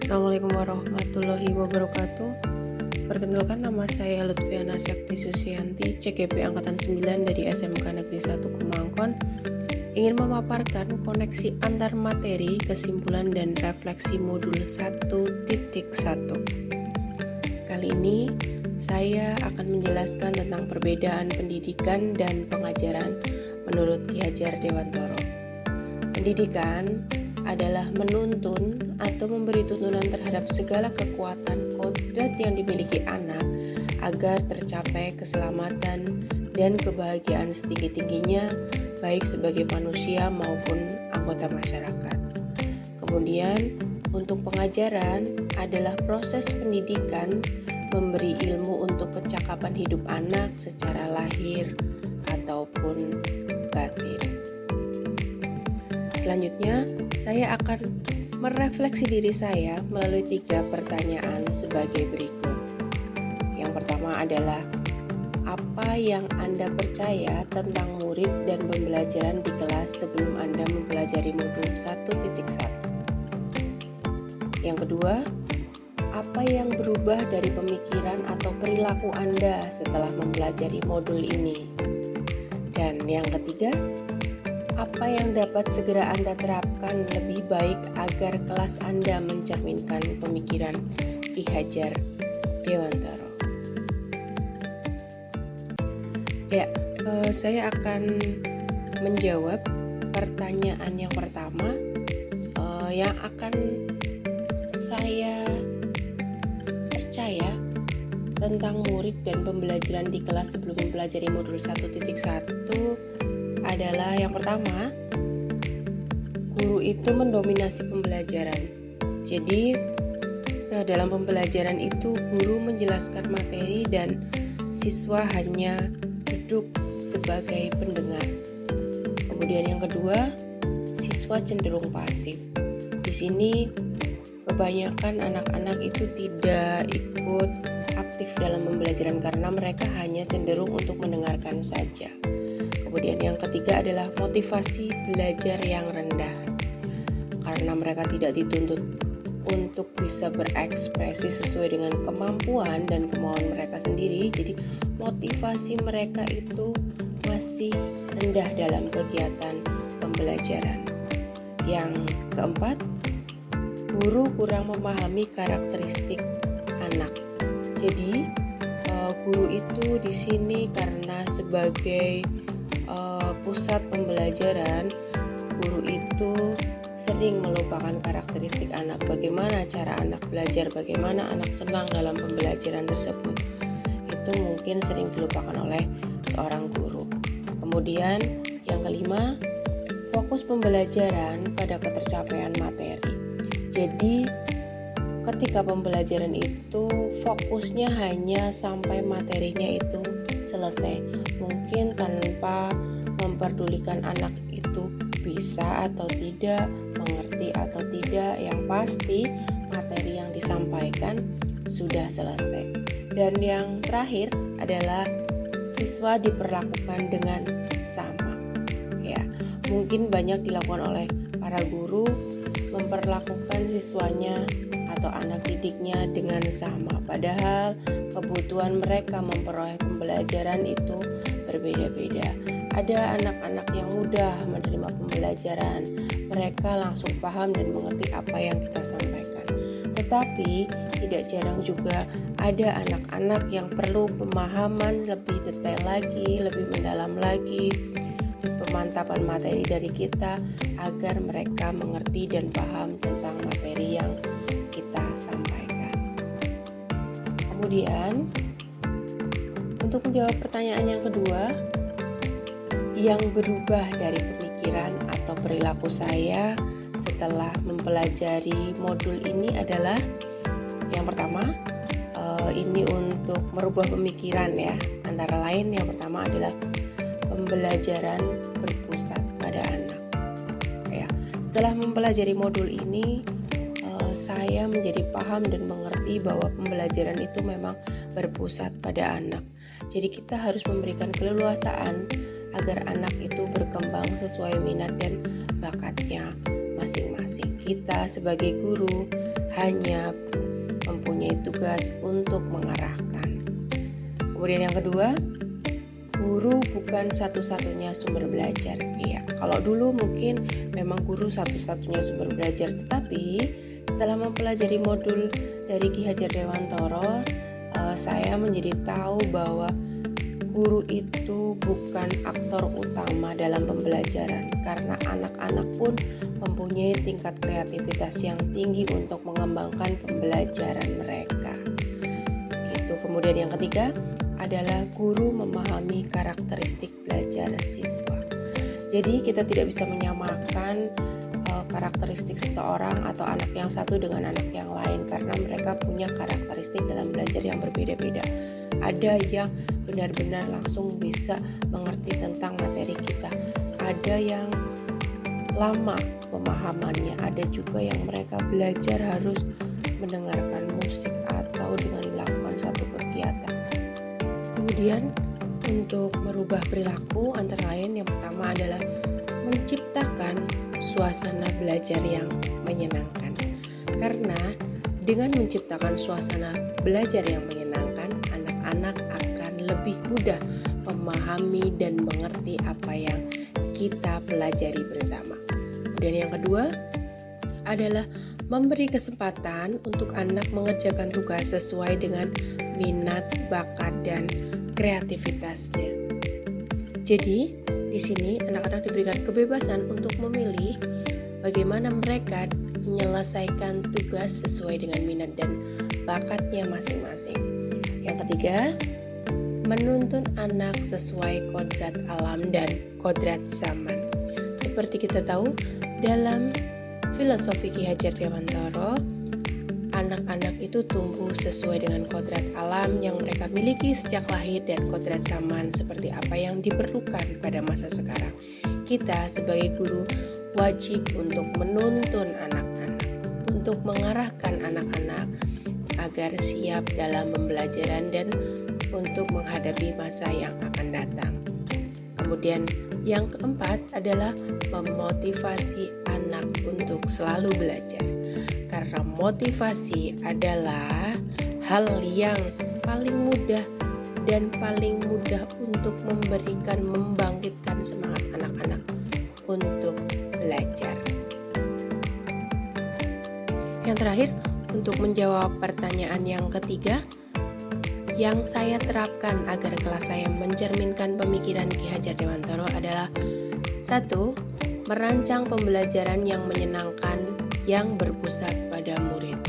Assalamualaikum warahmatullahi wabarakatuh. Perkenalkan, nama saya Lutfiana Sekti Susianti, CGP Angkatan 9 dari SMK Negeri 1 Kumangkon. Ingin memaparkan koneksi antar materi, kesimpulan dan refleksi modul 1.1. Kali ini saya akan menjelaskan tentang perbedaan pendidikan dan pengajaran menurut Ki Hajar Dewantoro. Pendidikan adalah menuntun atau memberi tuntunan terhadap segala kekuatan kodrat yang dimiliki anak agar tercapai keselamatan dan kebahagiaan setinggi-tingginya, baik sebagai manusia maupun anggota masyarakat. Kemudian, untuk pengajaran adalah proses pendidikan memberi ilmu untuk kecakapan hidup anak secara lahir ataupun batin. Selanjutnya, saya akan merefleksi diri saya melalui 3 pertanyaan sebagai berikut. Yang pertama adalah, apa yang Anda percaya tentang murid dan pembelajaran di kelas sebelum Anda mempelajari modul 1.1? Yang kedua, apa yang berubah dari pemikiran atau perilaku Anda setelah mempelajari modul ini? Dan yang ketiga, apa yang dapat segera Anda terapkan lebih baik agar kelas Anda mencerminkan pemikiran Ki Hajar Dewantoro? Saya akan menjawab pertanyaan yang pertama yang akan saya percaya tentang murid dan pembelajaran di kelas sebelum mempelajari modul 1.1 adalah yang pertama, guru itu mendominasi pembelajaran. Jadi dalam pembelajaran itu guru menjelaskan materi dan siswa hanya duduk sebagai pendengar. Kemudian yang kedua, siswa cenderung pasif. Di sini kebanyakan anak-anak itu tidak ikut aktif dalam pembelajaran karena mereka hanya cenderung untuk mendengarkan saja. Kemudian yang ketiga adalah motivasi belajar yang rendah, karena mereka tidak dituntut untuk bisa berekspresi sesuai dengan kemampuan dan kemauan mereka sendiri. Jadi motivasi mereka itu masih rendah dalam kegiatan pembelajaran. Yang keempat, guru kurang memahami karakteristik anak. Jadi guru itu di sini karena sebagai pusat pembelajaran, guru itu sering melupakan karakteristik anak, bagaimana cara anak belajar, bagaimana anak senang dalam pembelajaran tersebut. Itu mungkin sering dilupakan oleh seorang guru. Kemudian yang kelima, fokus pembelajaran pada ketercapaian materi. Jadi ketika pembelajaran itu fokusnya hanya sampai materinya itu selesai, mungkin tanpa memperdulikan anak itu bisa atau tidak, mengerti atau tidak. Yang pasti materi yang disampaikan sudah selesai. Dan yang terakhir adalah siswa diperlakukan dengan sama. Ya, mungkin banyak dilakukan oleh para guru, memperlakukan siswanya atau anak didiknya dengan sama, padahal kebutuhan mereka memperoleh pembelajaran itu berbeda-beda. Ada anak-anak yang mudah menerima pembelajaran, mereka langsung paham dan mengerti apa yang kita sampaikan. Tetapi tidak jarang juga ada anak-anak yang perlu pemahaman lebih detail lagi, lebih mendalam lagi, pemantapan materi dari kita agar mereka mengerti dan paham tentang materi yang kita sampaikan. Kemudian untuk menjawab pertanyaan yang kedua, yang berubah dari pemikiran atau perilaku saya setelah mempelajari modul ini adalah yang pertama, ini untuk merubah pemikiran ya. Antara lain yang pertama adalah pembelajaran berpusat pada anak. Ya, setelah mempelajari modul ini, saya menjadi paham dan mengerti bahwa pembelajaran itu memang berpusat pada anak. Jadi kita harus memberikan keleluasaan agar anak itu berkembang sesuai minat dan bakatnya masing-masing. Kita sebagai guru hanya mempunyai tugas untuk mengarahkan. Kemudian yang kedua, guru bukan satu-satunya sumber belajar. Iya, kalau dulu mungkin memang guru satu-satunya sumber belajar, tetapi setelah mempelajari modul dari Ki Hajar Dewantara, saya menjadi tahu bahwa guru itu bukan aktor utama dalam pembelajaran, karena anak-anak pun mempunyai tingkat kreativitas yang tinggi untuk mengembangkan pembelajaran mereka. Gitu. Kemudian yang ketiga adalah guru memahami karakteristik belajar siswa. Jadi kita tidak bisa menyamakan karakteristik seseorang atau anak yang satu dengan anak yang lain, karena mereka punya karakteristik dalam belajar yang berbeda-beda. Ada yang benar-benar langsung bisa mengerti tentang materi kita, ada yang lama pemahamannya, ada juga yang mereka belajar harus mendengarkan musik atau dengan melakukan satu kegiatan. Kemudian untuk merubah perilaku antara lain, yang pertama adalah menciptakan suasana belajar yang menyenangkan. Karena dengan menciptakan suasana belajar yang menyenangkan, anak-anak akan lebih mudah memahami dan mengerti apa yang kita pelajari bersama. Kemudian yang kedua adalah memberi kesempatan untuk anak mengerjakan tugas sesuai dengan minat, bakat, dan kreativitasnya. Jadi, di sini anak-anak diberikan kebebasan untuk memilih bagaimana mereka menyelesaikan tugas sesuai dengan minat dan bakatnya masing-masing. Yang ketiga, menuntun anak sesuai kodrat alam dan kodrat zaman. Seperti kita tahu, dalam filosofi Ki Hajar Dewantara, anak-anak itu tumbuh sesuai dengan kodrat alam yang mereka miliki sejak lahir dan kodrat zaman seperti apa yang diperlukan pada masa sekarang. Kita sebagai guru wajib untuk menuntun anak-anak, untuk mengarahkan anak-anak agar siap dalam pembelajaran dan untuk menghadapi masa yang akan datang. Kemudian yang keempat adalah memotivasi anak untuk selalu belajar. Karena motivasi adalah hal yang paling mudah dan paling mudah untuk membangkitkan semangat anak-anak untuk belajar. Yang terakhir, untuk menjawab pertanyaan yang ketiga, yang saya terapkan agar kelas saya mencerminkan pemikiran Ki Hajar Dewantara adalah 1. Merancang pembelajaran yang menyenangkan yang berpusat pada murid.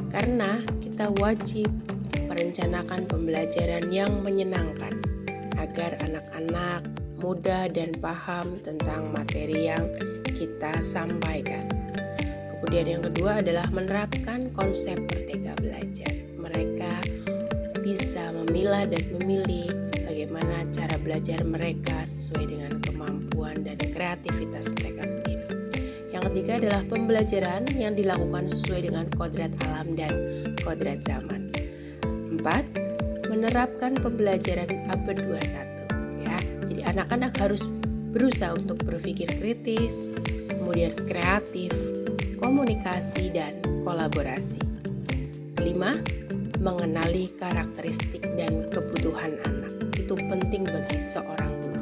Karena kita wajib merencanakan pembelajaran yang menyenangkan agar anak-anak mudah dan paham tentang materi yang kita sampaikan. Kemudian yang kedua adalah menerapkan konsep merdeka belajar. Mereka bisa memilah dan memilih bagaimana cara belajar mereka sesuai dengan kemampuan dan kreativitas mereka sendiri. Yang ketiga adalah pembelajaran yang dilakukan sesuai dengan kodrat alam dan kodrat zaman. 4. Menerapkan pembelajaran abad 21. Ya, jadi anak-anak harus berusaha untuk berpikir kritis, kemudian kreatif, komunikasi, dan kolaborasi. Kelima, mengenali karakteristik dan kebutuhan anak. Itu penting bagi seorang guru.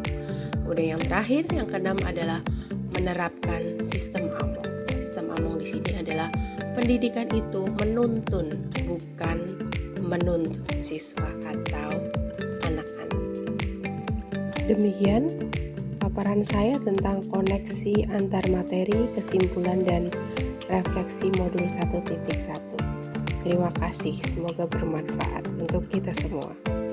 Kemudian yang terakhir, yang keenam adalah menerapkan sistem Among. Sistem Among di sini adalah pendidikan itu menuntun, bukan menuntut siswa atau anak-anak. Demikian paparan saya tentang koneksi antar materi, kesimpulan, dan refleksi modul 1.1. Terima kasih, semoga bermanfaat untuk kita semua.